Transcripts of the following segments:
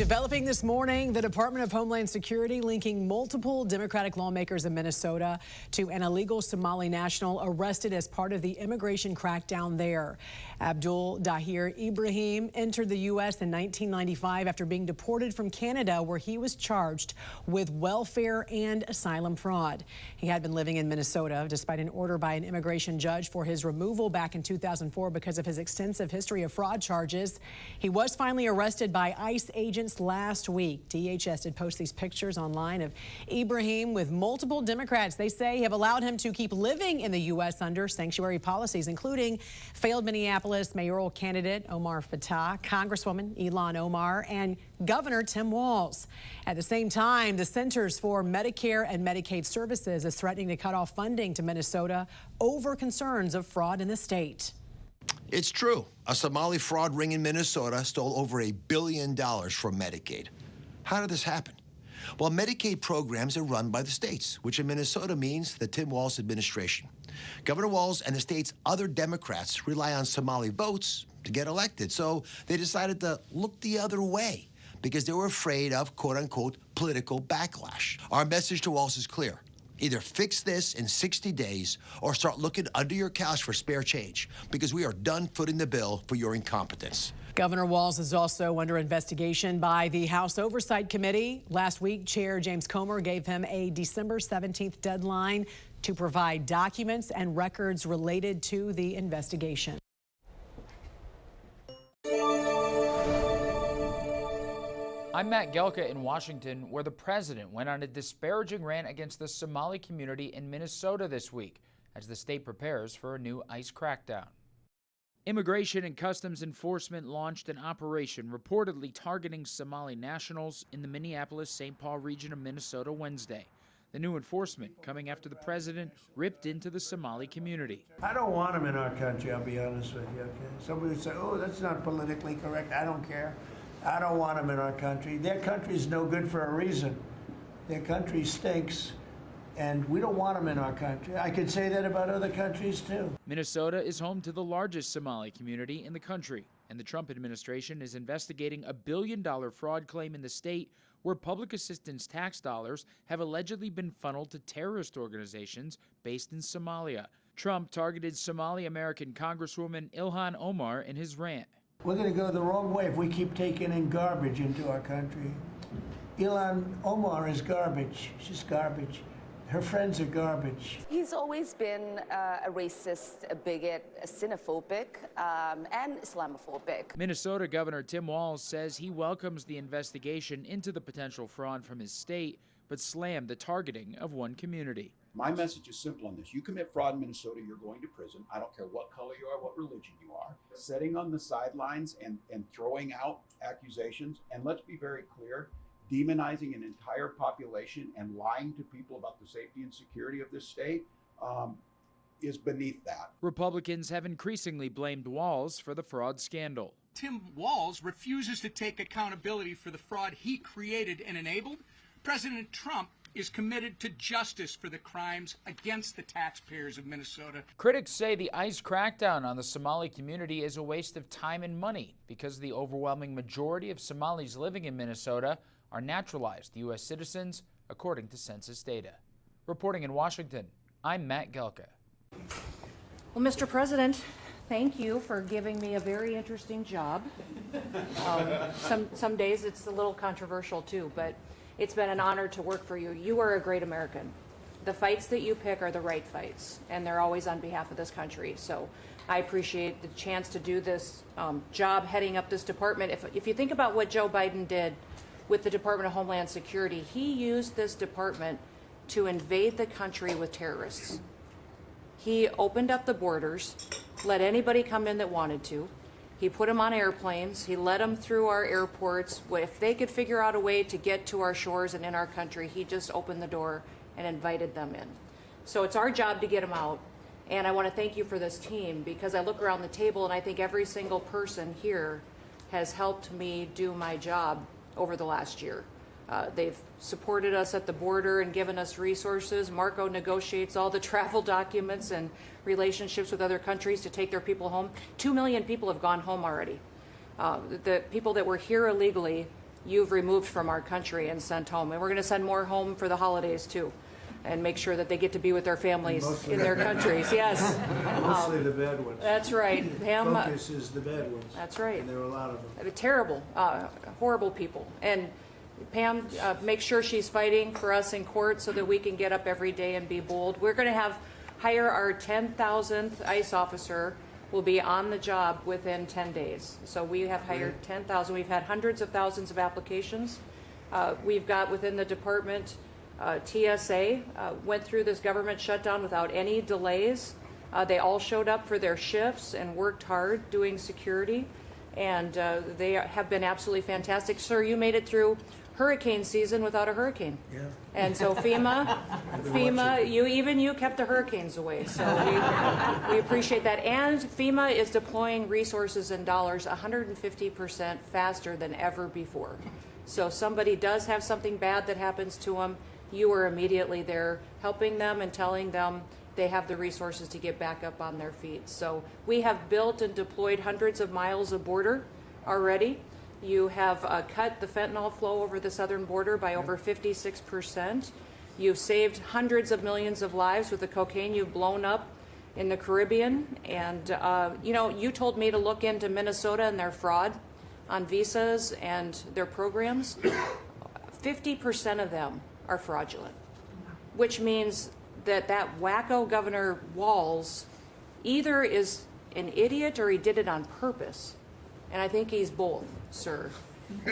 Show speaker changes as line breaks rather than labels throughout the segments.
Developing this morning, the Department of Homeland Security linking multiple Democratic lawmakers in Minnesota to an illegal Somali national arrested as part of the immigration crackdown there. Abdul Dahir Ibrahim entered the U.S. in 1995 after being deported from Canada, where he was charged with welfare and asylum fraud. He had been living in Minnesota despite an order by an immigration judge for his removal back in 2004 because of his extensive history of fraud charges. He was finally arrested by ICE agents last week. DHS did post these pictures online of Ibrahim with multiple Democrats they say have allowed him to keep living in the U.S. under sanctuary policies, including failed Minneapolis mayoral candidate Omar Fattah, Congresswoman Ilhan Omar, and Governor Tim Walz. At the same time, the Centers for Medicare and Medicaid Services is threatening to cut off funding to Minnesota over concerns of fraud in the state.
It's true. A Somali fraud ring in Minnesota stole over $1 billion from Medicaid. How did this happen? Well, Medicaid programs are run by the states, which in Minnesota means the Tim Walz administration. Governor Walz and the state's other Democrats rely on Somali votes to get elected, so they decided to look the other way because they were afraid of, quote-unquote, political backlash. Our message to Walz is clear. Either fix this in 60 days or start looking under your couch for spare change, because we are done footing the bill for your incompetence.
Governor Walz is also under investigation by the House Oversight Committee. Last week, Chair James Comer gave him a December 17th deadline to provide documents and records related to the investigation.
I'm Matt Gelka in Washington, where the president went on a disparaging rant against the Somali community in Minnesota this week as the state prepares for a new ICE crackdown. Immigration and Customs Enforcement launched an operation reportedly targeting Somali nationals in the Minneapolis-St. Paul region of Minnesota Wednesday. The new enforcement coming after the president ripped into the Somali community.
I don't want them in our country, I'll be honest with you, okay? Somebody would say, oh, that's not politically correct. I don't care. I don't want them in our country. Their country's no good for a reason. Their country stinks, and we don't want them in our country. I could say that about other countries, too.
Minnesota is home to the largest Somali community in the country, and the Trump administration is investigating a $1 billion fraud claim in the state where public assistance tax dollars have allegedly been funneled to terrorist organizations based in Somalia. Trump targeted Somali-American Congresswoman Ilhan Omar in his rant.
We're going to go the wrong way if we keep taking in garbage into our country. Ilhan Omar is garbage. She's garbage. Her friends are garbage.
He's always been a racist, a bigot, a xenophobic, and Islamophobic.
Minnesota Governor Tim Walz says he welcomes the investigation into the potential fraud from his state, but slammed the targeting of one community.
My message is simple on this. You commit fraud in Minnesota, you're going to prison. I don't care what color you are, what religion you are. Sitting on the sidelines and throwing out accusations, and let's be very clear, demonizing an entire population and lying to people about the safety and security of this state is beneath that.
Republicans have increasingly blamed Walz for the fraud scandal.
Tim Walz refuses to take accountability for the fraud he created and enabled. President Trump is committed to justice for the crimes against the taxpayers of Minnesota.
Critics say the ICE crackdown on the Somali community is a waste of time and money because the overwhelming majority of Somalis living in Minnesota are naturalized U.S. citizens, according to census data. Reporting in Washington, I'm Matt Gelka.
Well, Mr. President, thank you for giving me a very interesting job. Some days it's a little controversial too, but it's been an honor to work for you. You are a great American. The fights that you pick are the right fights, and they're always on behalf of this country. So I appreciate the chance to do this job heading up this department. If you think about what Joe Biden did with the Department of Homeland Security, he used this department to invade the country with terrorists. He opened up the borders, let anybody come in that wanted to. He put them on airplanes. He let them through our airports. If they could figure out a way to get to our shores and in our country, he just opened the door and invited them in. So it's our job to get them out. And I want to thank you for this team, because I look around the table and I think every single person here has helped me do my job over the last year. They've supported us at the border and given us resources. Marco negotiates all the travel documents and relationships with other countries to take their people home. 2 million people have gone home already. The people that were here illegally you've removed from our country and sent home. And we're going to send more home for the holidays too, and make sure that they get to be with their families in their countries. Yes.
Mostly the bad ones.
That's right. Pam,
Focus is the bad ones.
that's right.
And there are a lot of them.
They're terrible, horrible people. And Pam, make sure she's fighting for us in court so that we can get up every day and be bold. We're going to hire our 10,000th ICE officer. Will be on the job within 10 days. So we have hired 10,000. We've had hundreds of thousands of applications. We've got within the department, TSA went through this government shutdown without any delays. They all showed up for their shifts and worked hard doing security. And they have been absolutely fantastic. Sir, you made it through hurricane season without a hurricane.
Yeah.
And so FEMA, you kept the hurricanes away. So we appreciate that. And FEMA is deploying resources and dollars 150% faster than ever before. So somebody does have something bad that happens to them, you are immediately there helping them and telling them they have the resources to get back up on their feet. So we have built and deployed hundreds of miles of border already. You have cut the fentanyl flow over the southern border by over 56%. You've saved hundreds of millions of lives with the cocaine you've blown up in the Caribbean. And, you told me to look into Minnesota and their fraud on visas and their programs. 50% of them are fraudulent, which means that wacko Governor Walz either is an idiot or he did it on purpose. And I think he's both, sir.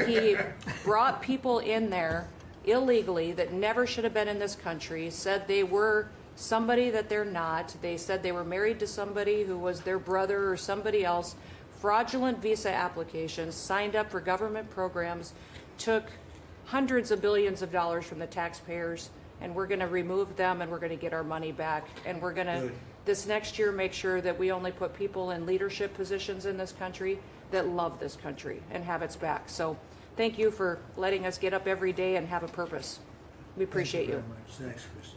He brought people in there illegally that never should have been in this country, said they were somebody that they're not. They said they were married to somebody who was their brother or somebody else. Fraudulent visa applications, signed up for government programs, took hundreds of billions of dollars from the taxpayers, and we're going to remove them and we're going to get our money back. And we're going to, this next year, make sure that we only put people in leadership positions in this country that love this country and have its back. So thank you for letting us get up every day and have a purpose. We appreciate you.
Thank you very much. Thanks, Chris.